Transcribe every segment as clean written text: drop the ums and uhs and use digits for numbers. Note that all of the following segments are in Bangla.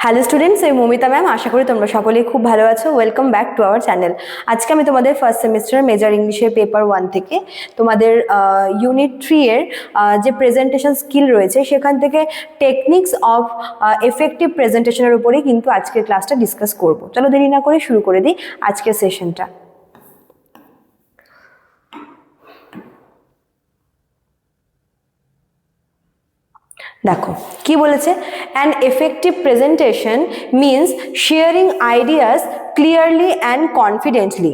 হ্যালো স্টুডেন্টস, আমি মমিতা ম্যাম। আশা করি তোমরা সকলেই খুব ভালো আছো। Welcome back to our channel. আজকে আমি তোমাদের ফার্স্ট সেমিস্টার মেজর ইংলিশের পেপার 1 থেকে তোমাদের ইউনিট 3 এর যে প্রেজেন্টেশন স্কিল রয়েছে সেখান থেকে টেকনিক্স অফ এফেক্টিভ প্রেজেন্টেশনের উপরেই কিন্তু আজকের ক্লাসটা ডিসকাস করব। চলো দেরি না করে শুরু করে দিই আজকের সেশনটা। দেখো কি বলেছে, an effective presentation means sharing ideas clearly and confidently.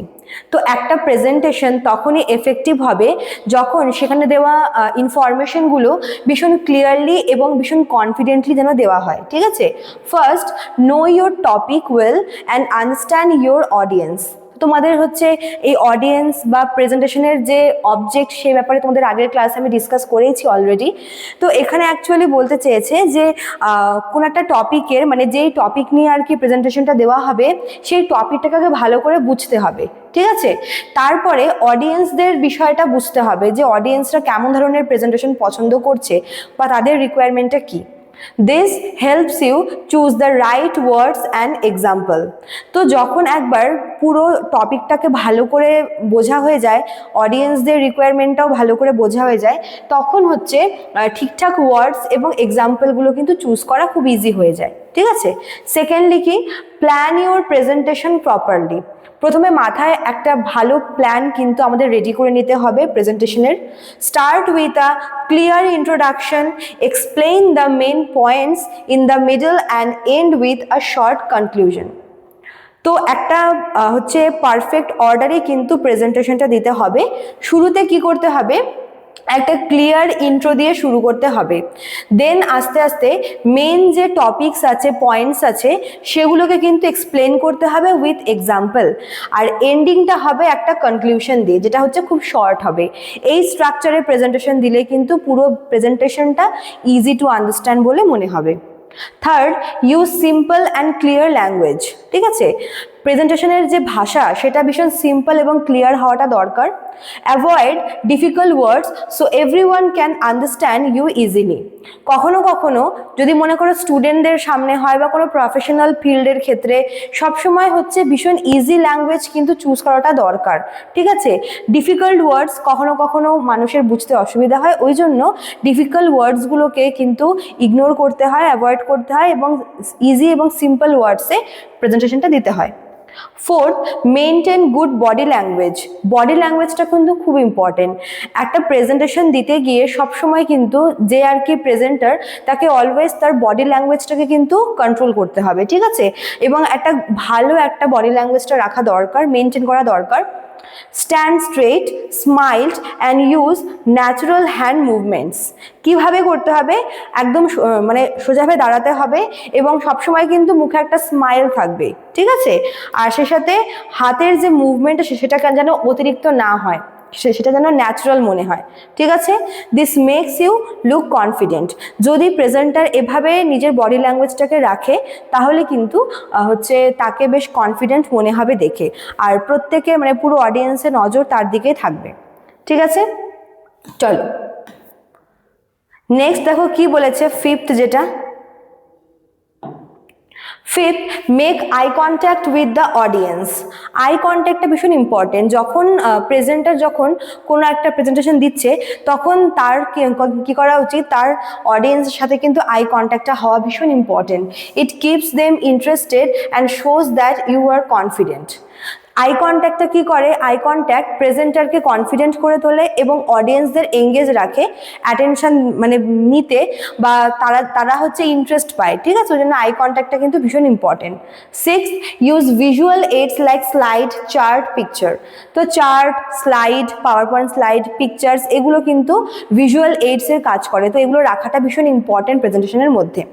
তো একটা প্রেজেন্টেশন তখনই এফেক্টিভ হবে যখন সেখানে দেওয়া ইনফরমেশনগুলো ভীষণ ক্লিয়ারলি এবং ভীষণ কনফিডেন্টলি যেন দেওয়া হয়। ঠিক আছে, first know your topic well and understand your audience. তোমাদের হচ্ছে এই অডিয়েন্স বা প্রেজেন্টেশনের যে অবজেক্ট সেই ব্যাপারে তোমাদের আগের ক্লাসে আমি ডিসকাস করেইছি অলরেডি। তো এখানে অ্যাকচুয়ালি বলতে চেয়েছে যে কোনো একটা টপিকের মানে যেই টপিক নিয়ে আর কি প্রেজেন্টেশনটা দেওয়া হবে সেই টপিকটাকে ভালো করে বুঝতে হবে। ঠিক আছে, তারপরে অডিয়েন্সদের বিষয়টা বুঝতে হবে যে অডিয়েন্সরা কেমন ধরনের প্রেজেন্টেশন পছন্দ করছে বা তাদের রিকোয়ারমেন্টটা কী। This helps you choose the right words and example. তো যখন একবার পুরো টপিকটাকে ভালো করে বোঝা হয়ে যায়, অডিয়েন্সদের রিকোয়ারমেন্টটাও ভালো করে বোঝা হয়ে যায়, তখন হচ্ছে ঠিকঠাক ওয়ার্ডস এবং এক্সাম্পলগুলো কিন্তু চুজ করা খুব ইজি হয়ে যায়। ঠিক আছে, সেকেন্ডলি কি, প্ল্যান ইউর প্রেজেন্টেশন প্রপারলি। প্রথমে মাথায় একটা ভালো প্ল্যান কিন্তু আমাদের রেডি করে নিতে হবে প্রেজেন্টেশনের। Start with a clear introduction, explain the main points in the middle and end with a short conclusion. তো একটা হচ্ছে পারফেক্ট অর্ডারে কিন্তু প্রেজেন্টেশনটা দিতে হবে। শুরুতে কি করতে হবে, একটা ক্লিয়ার ইন্ট্রো দিয়ে শুরু করতে হবে, দেন আস্তে আস্তে মেন যে টপিকস আছে, পয়েন্টস আছে, সেগুলোকে কিন্তু এক্সপ্লেন করতে হবে উইথ এক্সাম্পল, আর এন্ডিংটা হবে একটা কনক্লুশন দিয়ে, যেটা হচ্ছে খুব শর্ট হবে। এই স্ট্রাকচারে প্রেজেন্টেশন দিলে কিন্তু পুরো প্রেজেন্টেশনটা ইজি টু আন্ডারস্ট্যান্ড বলে মনে হবে। Third, use simple and clear language. ঠিক আছে, প্রেজেন্টেশনের যে ভাষা সেটা ভীষণ সিম্পল এবং ক্লিয়ার হওয়াটা দরকার। Avoid difficult words so everyone can understand you easily. কখনো কখনো যদি মনে করো স্টুডেন্টদের সামনে হয় বা কোনো প্রফেশনাল ফিল্ডের ক্ষেত্রে, সবসময় হচ্ছে ভীষণ ইজি ল্যাঙ্গুয়েজ কিন্তু চুজ করাটা দরকার। ঠিক আছে, ডিফিকাল্ট ওয়ার্ডস কখনো কখনো মানুষের বুঝতে অসুবিধা হয়, ওই জন্য ডিফিকাল্ট ওয়ার্ডসগুলোকে কিন্তু ইগনোর করতে হয়, অ্যাভয়েড করতে হয় এবং ইজি এবং সিম্পল ওয়ার্ডসে প্রেজেন্টেশনটা দিতে হয়। Fourth, maintain good body language. Body ল্যাঙ্গুয়েজটা কিন্তু খুব ইম্পর্টেন্ট। একটা প্রেজেন্টেশন দিতে গিয়ে সবসময় কিন্তু যে আর কি প্রেজেন্টার, তাকে অলওয়েজ তার বডি ল্যাঙ্গুয়েজটাকে কিন্তু কন্ট্রোল করতে হবে। ঠিক আছে, এবং একটা ভালো একটা বডি ল্যাঙ্গুয়েজটা রাখা দরকার, মেনটেন করা দরকার। Stand straight, স্মাইলড and use natural hand movements. কীভাবে করতে হবে, একদম মানে সোজাভাবে দাঁড়াতে হবে এবং সবসময় কিন্তু মুখে একটা স্মাইল থাকবে। ঠিক আছে, আর সে সাথে হাতের যে মুভমেন্ট সেটা যেন অতিরিক্ত না হয়, সেটা যেন ন্যাচারাল মনে হয়। ঠিক আছে, this makes you look confident. যদি প্রেজেন্টার এভাবে নিজের বডি ল্যাঙ্গুয়েজটাকে রাখে তাহলে কিন্তু হচ্ছে তাকে বেশ কনফিডেন্ট মনে হবে দেখে, আর প্রত্যেকে মানে পুরো অডিয়েন্সের নজর তার দিকেই থাকবে। ঠিক আছে, চলো নেক্সট দেখো কি বলেছে, ফিফথ যেটা, fifth, make eye contact with the audience. Eye কন্ট্যাক্টটা ভীষণ ইম্পর্টেন্ট। যখন প্রেজেন্টার যখন কোনো একটা প্রেজেন্টেশন দিচ্ছে তখন তার কী করা উচিত, তার অডিয়েন্সের সাথে কিন্তু আই কন্ট্যাক্টটা হওয়া ভীষণ important. It keeps them interested and shows that you are confident. Eye কন্ট্যাক্টটা কী করে, আই কন্ট্যাক্ট প্রেজেন্টারকে কনফিডেন্ট করে তোলে এবং অডিয়েন্সদের এঙ্গেজ রাখে, অ্যাটেনশন মানে নিতে, বা তারা হচ্ছে ইন্টারেস্ট পায়। ঠিক আছে, ওই জন্য আই কন্ট্যাক্টটা কিন্তু ভীষণ important. Six, use visual aids like slide, chart, picture. তো chart, slide, power point slide, pictures, এগুলো কিন্তু ভিজুয়াল এইডসের কাজ করে। তো এগুলো রাখাটা ভীষণ ইম্পর্টেন্ট প্রেজেন্টেশনের মধ্যে।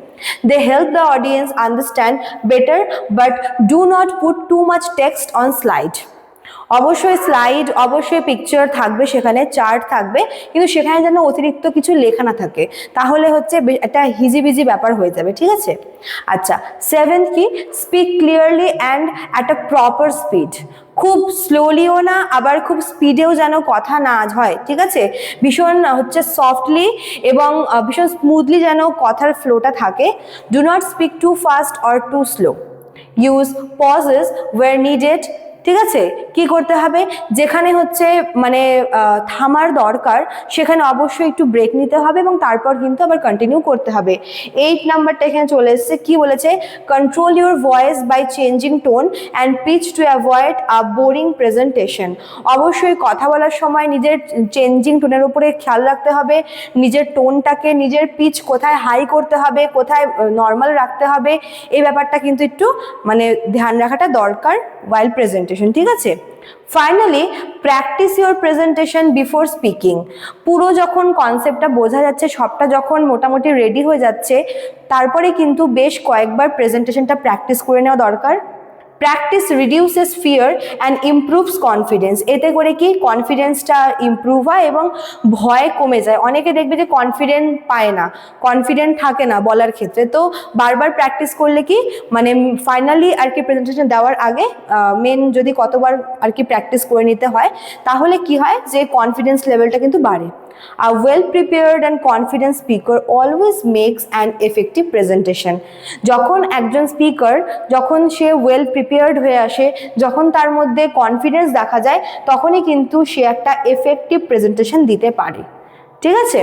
They help the audience understand better, but do not put too much text on slide. অবশ্যই স্লাইড, অবশ্যই পিকচার থাকবে, সেখানে চার্ট থাকবে, কিন্তু সেখানে যেন অতিরিক্ত কিছু লেখা না থাকে, তাহলে হচ্ছে একটা হিজিবিজি ব্যাপার হয়ে যাবে। ঠিক আছে, আচ্ছা সেভেন্থ কি, speak clearly and at a proper speed. খুব স্লোলিও না আবার খুব স্পিডেও যেন কথা না হয়, ঠিক আছে? ভীষণ হচ্ছে সফটলি এবং ভীষণ স্মুথলি যেন কথার ফ্লোটা থাকে। Do not speak too fast or too slow. Use pauses where needed, ঠিক আছে? কি করতে হবে, যেখানে হচ্ছে মানে থামার দরকার সেখানে অবশ্যই একটু ব্রেক নিতে হবে এবং তারপর কিন্তু আবার কন্টিনিউ করতে হবে। 8 নাম্বারটা এখানে চলে এসেছে, কি বলেছে, control your voice by changing tone and pitch to avoid a boring presentation. অবশ্যই কথা বলার সময় নিজের চেঞ্জিং টোনের উপরে খেয়াল রাখতে হবে, নিজের টোনটাকে, নিজের পিচ কোথায় হাই করতে হবে, কোথায় নর্মাল রাখতে হবে, এই ব্যাপারটা কিন্তু একটু মানে ধ্যান রাখাটা দরকার while presentation, ঠিক আছে? Finally practice your presentation before speaking. পুরো যখন কনসেপ্টটা বোঝা যাচ্ছে, সবটা যখন মোটামুটি রেডি হয়ে যাচ্ছে, তারপরে কিন্তু বেশ কয়েকবার প্রেজেন্টেশনটা প্র্যাকটিস করে নেওয়া দরকার। Practice reduces fear and improves confidence. এতে করে কি কনফিডেন্সটা ইমপ্রুভ হয় এবং ভয় কমে যায়। অনেকে দেখবে যে কনফিডেন্ট পায় না, কনফিডেন্ট থাকে না বলার ক্ষেত্রে, তো বারবার প্র্যাকটিস করলে কি মানে ফাইনালি আর কি প্রেজেন্টেশন দেওয়ার আগে মেন যদি কতবার আর কি প্র্যাকটিস করে নিতে হয়, তাহলে কি হয় যে কনফিডেন্স লেভেলটা কিন্তু বাড়ে। A well-prepared and confident speaker always makes an effective presentation. যখন একজন স্পিকার, যখন সে ওয়েল প্রিপেয়ার্ড হয়ে আসে, যখন তার মধ্যে কনফিডেন্স দেখা যায়, তখনই কিন্তু সে একটা এফেক্টিভ প্রেজেন্টেশন দিতে পারে, ঠিক আছে?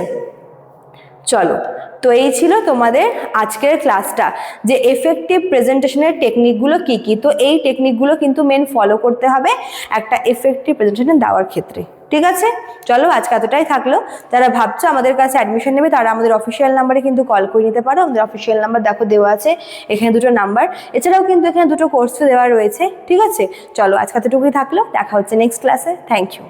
চলো, তো এই ছিল তোমাদের আজকের ক্লাসটা, যে এফেক্টিভ প্রেজেন্টেশনের টেকনিকগুলো কী কী। তো এই টেকনিকগুলো কিন্তু মেন ফলো করতে হবে একটা এফেক্টিভ প্রেজেন্টেশন দেওয়ার ক্ষেত্রে, ঠিক আছে? চলো, আজকে এতটাই থাকলো। যারা ভাবছো আমাদের কাছে অ্যাডমিশন নেবে, তারা আমাদের অফিসিয়াল নাম্বারে কিন্তু কল করে নিতে পারো। আমাদের অফিসিয়াল নাম্বার দেখো দেওয়া আছে এখানে, দুটো নাম্বার। এছাড়াও কিন্তু এখানে দুটো কোর্স দেওয়া রয়েছে, ঠিক আছে? চলো, আজকে এতটুকুই থাকলো, দেখা হচ্ছে নেক্সট ক্লাসে। Thank you.